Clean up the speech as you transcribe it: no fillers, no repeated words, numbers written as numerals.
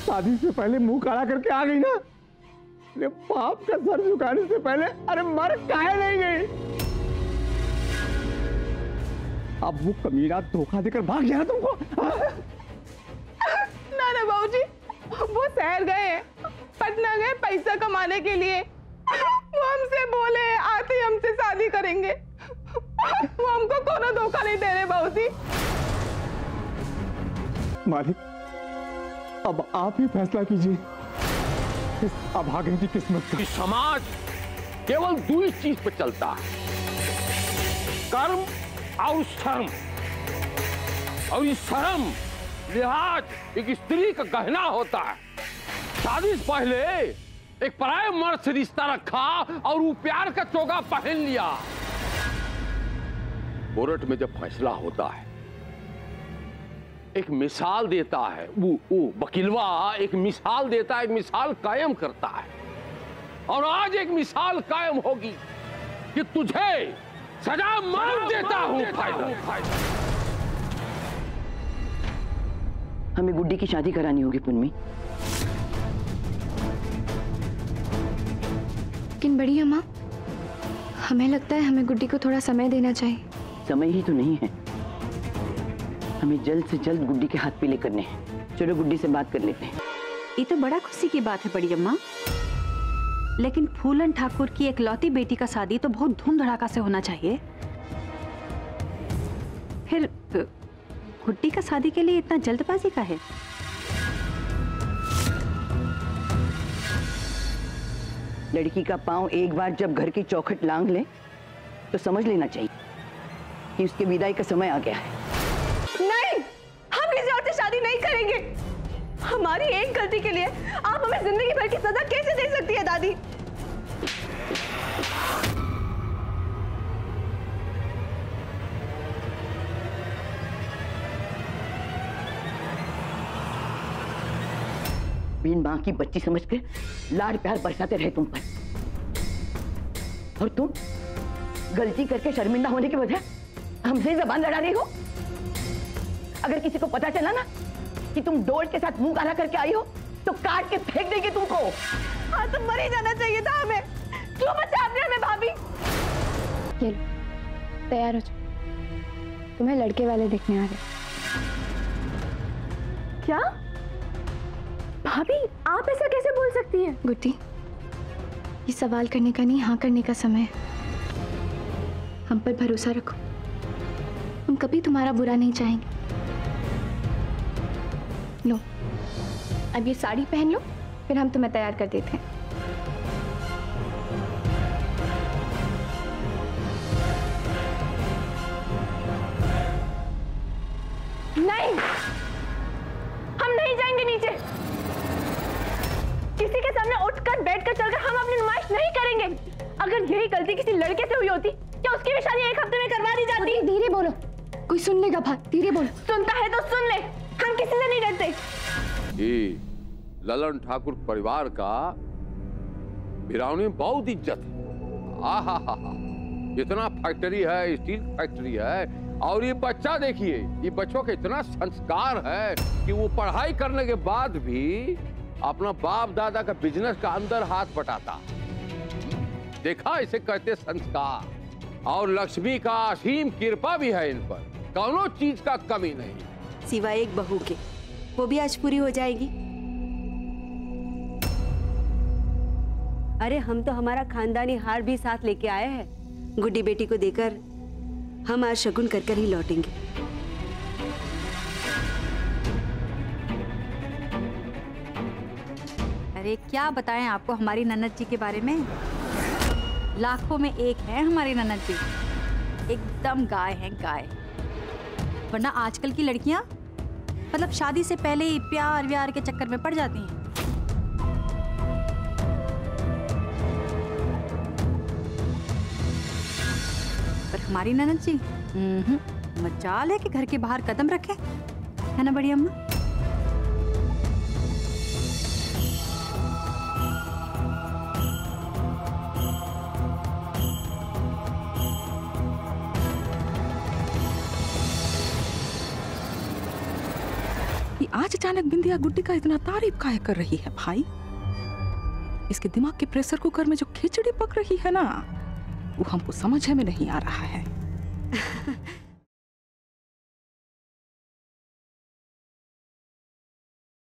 शादी से पहले मुंह काला करके आ गई ना, अरे बाप का सर झुकाने से पहले अरे मर काहे नहीं गई। अब वो कमीना धोखा देकर भाग गया तुमको। ना ना बाबूजी, वो शहर गए, पटना गए पैसा कमाने के लिए। वो हमसे बोले आते ही हमसे शादी करेंगे। वो हमको कोनो धोखा नहीं दे रहे बाबूजी। मालिक, अब आप ही फैसला कीजिए इस अभागे की किस्मत का। समाज केवल दो ही चीज पे चलता है, कर्म और शर्म। और इस शर्म लिहाज एक स्त्री का गहना होता है। शादी से पहले एक पराये मर्द से रिश्ता रखा और वो प्यार का चोगा पहन लिया। कोर्ट में जब फैसला होता है एक मिसाल देता है, वो वकीलवा एक मिसाल देता है, एक मिसाल कायम करता है। और आज एक मिसाल कायम होगी कि तुझे सजा मार देता हूं। हमें गुड्डी की शादी करानी होगी पुन्नी। लेकिन बड़ी अम्मा, हमें लगता है हमें गुड्डी को थोड़ा समय देना चाहिए। समय ही तो नहीं है, हमें जल्द से जल्द गुड्डी के हाथ पीले करने हैं। चलो गुड्डी से बात कर लेते हैं। ये तो बड़ा खुशी की बात है बड़ी अम्मा, लेकिन फूलन ठाकुर की एकलौती बेटी का शादी तो बहुत धूम धड़ाका से होना चाहिए। फिर गुड्डी का शादी के लिए इतना जल्दबाजी का है? लड़की का पांव एक बार जब घर की चौखट लांघ ले तो समझ लेना चाहिए कि उसके विदाई का समय आ गया है। नहीं, हम किसी और से शादी नहीं करेंगे। हमारी एक गलती के लिए आप हमें जिंदगी भर की सजा कैसे दे सकती है दादी? बिन मां की बच्ची समझकर लाड प्यार बरसाते रहे तुम पर, और तुम गलती करके शर्मिंदा होने के बजाय हमसे जबान लड़ा रही हो। अगर किसी को पता चला ना कि तुम डोल के साथ मुंह काला करके आई हो तो काट के फेंक देंगे तुमको। हाँ, तो मर ही जाना चाहिए था हमें। क्यों बचाते हमें भाभी? ये लो, तैयार हो जाओ, तुम्हें लड़के वाले देखने आ रहे। क्या भाभी, आप ऐसा कैसे बोल सकती हैं? गुड्डी, ये सवाल करने का नहीं, हाँ करने का समय है। हम पर भरोसा रखो, हम कभी तुम्हारा बुरा नहीं चाहेंगे। लो, अब ये साड़ी पहन लो, फिर हम तुम्हें तैयार कर देते हैं। नहीं, हम नहीं जाएंगे नीचे। किसी के सामने उठकर बैठकर चलकर हम अपनी नुमाइश नहीं करेंगे। अगर यही गलती किसी लड़के से हुई होती, क्या उसकी भी शादी एक हफ्ते में करवा दी जाती? धीरे बोलो, कोई सुन लेगा। भाग, धीरे बोलो। सुनता है तो सुन ले, हम किसी से नहीं डरते। ये ललन ठाकुर परिवार का बिरावनी में बहुत इज्जत है। आहा हा हा, इतना फैक्ट्री है, स्टील फैक्ट्री है। और ये बच्चा देखिए, ये बच्चों का इतना संस्कार है कि वो पढ़ाई करने के बाद भी अपना बाप दादा का बिजनेस का अंदर हाथ बटाता। देखा, इसे कहते संस्कार। और लक्ष्मी का असीम कृपा भी है इन पर, कौनो चीज का कमी नहीं। सिवाय एक बहू के, वो भी आज पूरी हो जाएगी। अरे हम तो हमारा खानदानी हार भी साथ लेके आए हैं। गुड्डी बेटी को देकर हम आज शगुन कर कर ही लौटेंगे। अरे क्या बताएं आपको हमारी ननद जी के बारे में। लाखों में एक है हमारी ननद जी, एकदम गाय हैं गाय। वरना आजकल की लड़कियां मतलब शादी से पहले ही प्यार व्यार के चक्कर में पड़ जाती हैं। पर हमारी ननद जी मजाल है कि घर के बाहर कदम रखे, है ना बड़ी अम्मा? आज अचानक बिंदिया गुड्डी का इतना तारीफ काहे कर रही है भाई? इसके दिमाग के प्रेशर कुकर में जो खिचड़ी पक रही है ना, वो हमको समझ में नहीं आ रहा है।